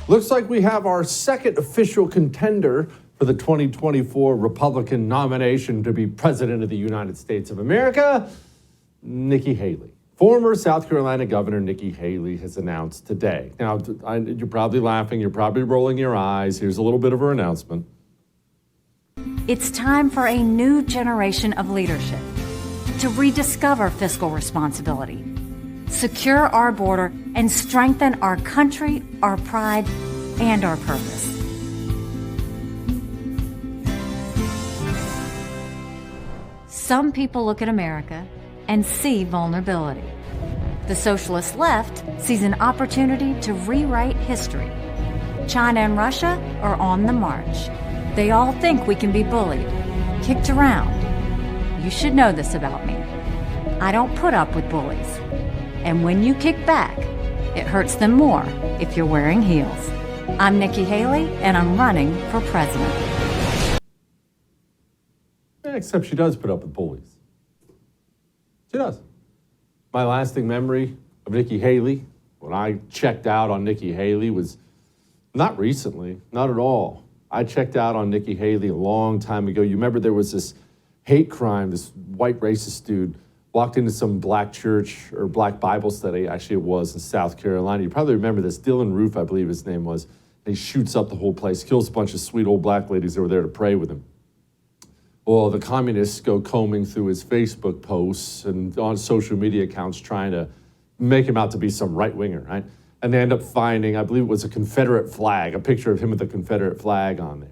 Looks like we have our second official contender for the 2024 Republican nomination to be President of the United States of America, Nikki Haley. Former South Carolina Governor Nikki Haley has announced today. Now, you're probably laughing, you're probably rolling your eyes. Here's a little bit of her announcement. It's time for a new generation of leadership to rediscover fiscal responsibility, secure our border, and strengthen our country, our pride, and our purpose. Some people look at America and see vulnerability. The socialist left sees an opportunity to rewrite history. China and Russia are on the march. They all think we can be bullied, kicked around. You should know this about me. I don't put up with bullies. And when you kick back, it hurts them more if you're wearing heels. I'm Nikki Haley, and I'm running for president. Except she does put up with bullies. She does. My lasting memory of Nikki Haley, when I checked out on Nikki Haley, was not recently, not at all. I checked out on Nikki Haley a long time ago. You remember there was this hate crime, this white racist dude walked into some black church or black Bible study, actually it was, in South Carolina. You probably remember this. Dylan Roof, I believe his name was. And he shoots up the whole place, kills a bunch of sweet old black ladies that were there to pray with him. Well, the communists go combing through his Facebook posts and on social media accounts trying to make him out to be some right-winger, right? And they end up finding, I believe it was a Confederate flag, a picture of him with the Confederate flag on there.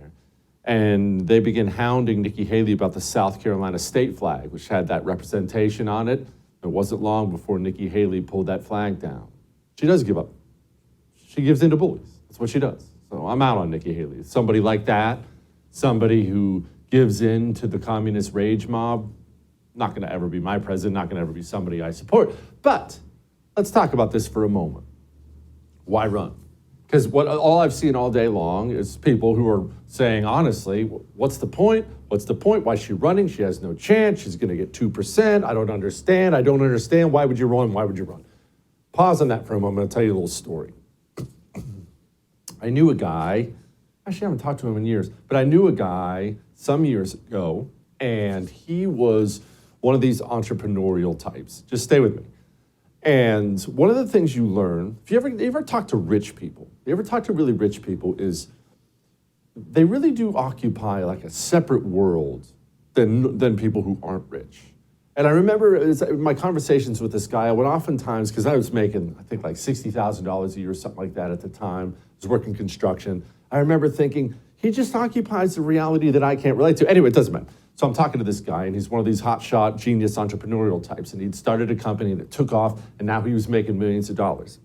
And they begin hounding Nikki Haley about the South Carolina state flag, which had that representation on it. It wasn't long before Nikki Haley pulled that flag down. She does give up. She gives in to bullies. That's what she does. So I'm out on Nikki Haley. Somebody like that, somebody who gives in to the communist rage mob, not going to ever be my president, not going to ever be somebody I support. But let's talk about this for a moment. Why run? Because all I've seen all day long is people who are saying, honestly, what's the point? What's the point? Why is she running? She has no chance. She's going to get 2%. I don't understand. I don't understand. Why would you run? Why would you run? Pause on that for a moment. I'll tell you a little story. I knew a guy, actually I haven't talked to him in years, but I knew a guy some years ago, and he was one of these entrepreneurial types. Just stay with me. And one of the things you learn, if you ever talk to rich people, you ever talk to really rich people, is they really do occupy like a separate world than people who aren't rich. And I remember my conversations with this guy, I would oftentimes, because I was making, I think like $60,000 a year or something like that at the time, I was working construction. I remember thinking, he just occupies the reality that I can't relate to. Anyway, it doesn't matter. So I'm talking to this guy, and he's one of these hotshot, genius entrepreneurial types, and he'd started a company that took off, and now he was making millions of dollars.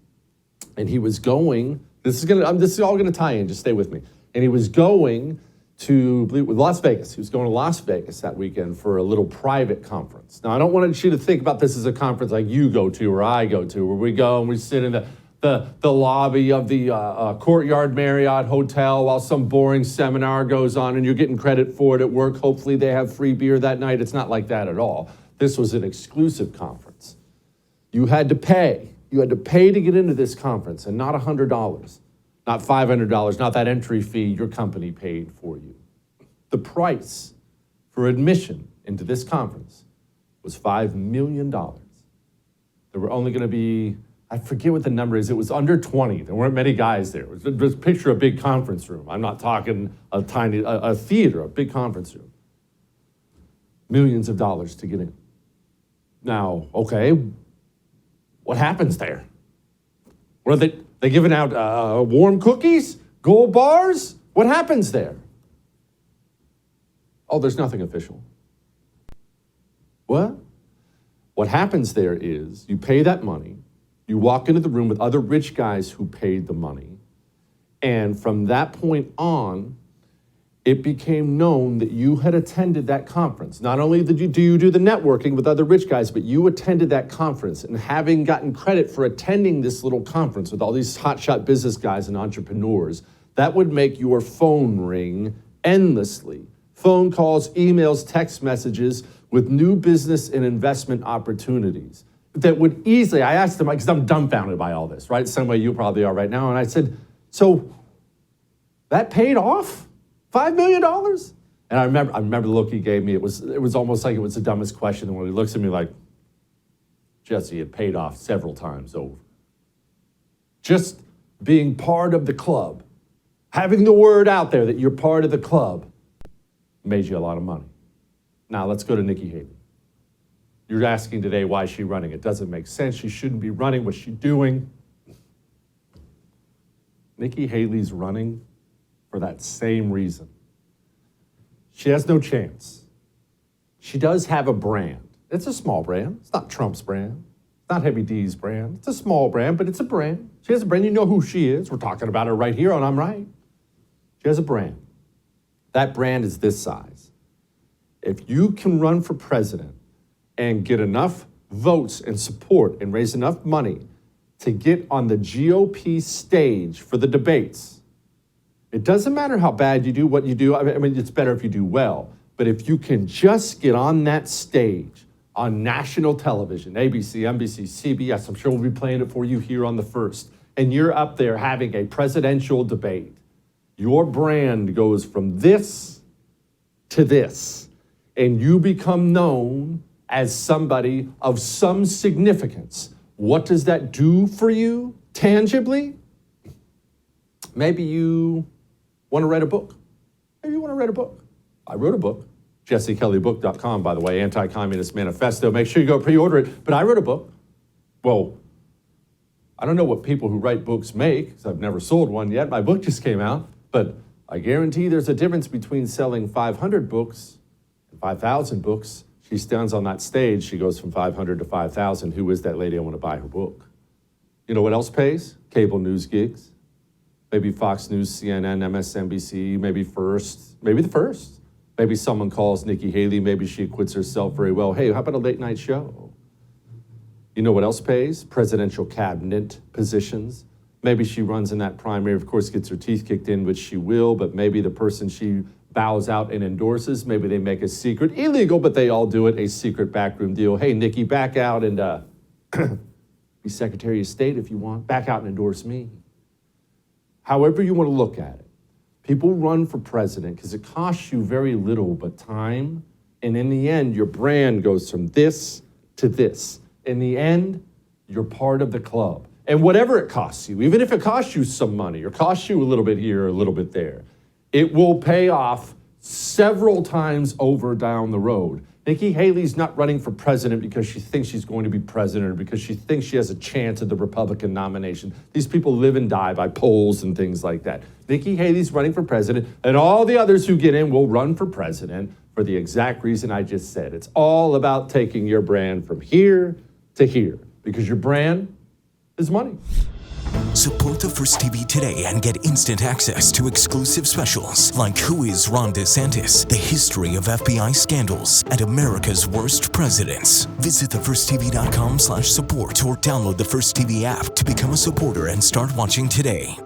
And he was going, this is all gonna tie in, just stay with me. And he was going to Las Vegas. He was going to Las Vegas that weekend for a little private conference. Now, I don't want you to think about this as a conference like you go to or I go to, where we go and we sit in the lobby of the Courtyard Marriott Hotel while some boring seminar goes on and you're getting credit for it at work. Hopefully they have free beer that night. It's not like that at all. This was an exclusive conference. You had to pay. You had to pay to get into this conference, and not $100, not $500, not that entry fee your company paid for you. The price for admission into this conference was $5 million. There were only going to be, I forget what the number is. It was under 20. There weren't many guys there. It was picture a big conference room. I'm not talking a tiny, a theater, a big conference room. Millions of dollars to get in. Now, okay, what happens there? What are they giving out warm cookies? Gold bars? What happens there? Oh, there's nothing official. What? What happens there is you pay that money, you walk into the room with other rich guys who paid the money, and from that point on, it became known that you had attended that conference. Not only do you do the networking with other rich guys, but you attended that conference, and having gotten credit for attending this little conference with all these hotshot business guys and entrepreneurs, that would make your phone ring endlessly. Phone calls, emails, text messages with new business and investment opportunities that would easily, I asked them, because I'm dumbfounded by all this, right? Same way you probably are right now. And I said, so That paid off $5 million. And I remember the look he gave me. It was almost like it was the dumbest question. And when he looks at me like, Jesse, it paid off several times over. Just being part of the club, having the word out there that you're part of the club, made you a lot of money. Now let's go to Nikki Haley. You're asking today why is she running. It doesn't make sense. She shouldn't be running. What's she doing? Nikki Haley's running for that same reason. She has no chance. She does have a brand. It's a small brand. It's not Trump's brand. It's not Heavy D's brand. It's a small brand, but it's a brand. She has a brand. You know who she is. We're talking about her right here on I'm Right. She has a brand. That brand is this size. If you can run for president and get enough votes and support and raise enough money to get on the GOP stage for the debates, it doesn't matter how bad you do, what you do. I mean, it's better if you do well. But if you can just get on that stage on national television, ABC, NBC, CBS, I'm sure we'll be playing it for you here on the 1st, and you're up there having a presidential debate, your brand goes from this to this, and you become known as somebody of some significance. What does that do for you tangibly? Maybe you want to write a book. Maybe you want to write a book. I wrote a book. JesseKellyBook.com, by the way, Anti-Communist Manifesto. Make sure you go pre-order it. But I wrote a book. Well, I don't know what people who write books make, because I've never sold one yet. My book just came out. But I guarantee there's a difference between selling 500 books and 5,000 books. She stands on that stage. She goes from 500 to 5,000. Who is that lady? I want to buy her book. You know what else pays? Cable news gigs. Maybe Fox News, CNN, MSNBC, maybe the First. Maybe someone calls Nikki Haley. Maybe she acquits herself very well. Hey, how about a late night show? You know what else pays? Presidential cabinet positions. Maybe she runs in that primary, of course, gets her teeth kicked in, which she will, but maybe the person she bows out and endorses, maybe they make a secret, illegal, but they all do it, a secret backroom deal. Hey, Nikki, back out and be Secretary of State if you want. Back out and endorse me. However you want to look at it. People run for president because it costs you very little but time. And in the end, your brand goes from this to this. In the end, you're part of the club. And whatever it costs you, even if it costs you some money or costs you a little bit here or a little bit there, it will pay off several times over down the road. Nikki Haley's not running for president because she thinks she's going to be president or because she thinks she has a chance at the Republican nomination. These people live and die by polls and things like that. Nikki Haley's running for president, and all the others who get in will run for president for the exact reason I just said. It's all about taking your brand from here to here because your brand is money. Support the First TV today and get instant access to exclusive specials like Who is Ron DeSantis, the history of FBI scandals, and America's worst presidents. Visit thefirsttv.com/support or download the First TV app to become a supporter and start watching today.